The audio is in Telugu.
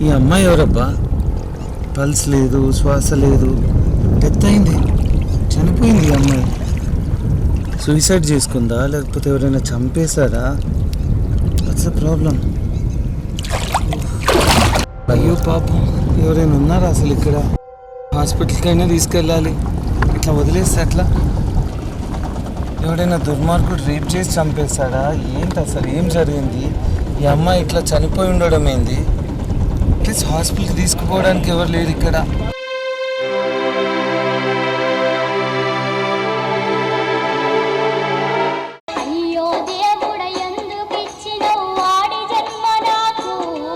ఈ అమ్మాయి ఎవరబ్బా? పల్స్ లేదు, శ్వాస లేదు, డెత్ అయింది, చనిపోయింది. ఈ అమ్మాయి సూసైడ్ చేసుకుందా లేకపోతే ఎవరైనా చంపేశారా? What's the problem? అయ్యో పాపం, ఎవరైనా ఉన్నారా అసలు ఇక్కడ? హాస్పిటల్కైనా తీసుకెళ్ళాలి, ఇట్లా వదిలేస్తే అట్లా. ఎవడైనా దుర్మార్గుడు రేప్ చేసి చంపేశాడా ఏంటి? అసలు ఏం జరిగింది? ఈ అమ్మాయి ఇట్లా చనిపోయి ఉండడం ఏంది? ప్లీజ్ హాస్పిటల్కి తీసుకుపోవడానికి ఎవరు లేరు ఇక్కడ.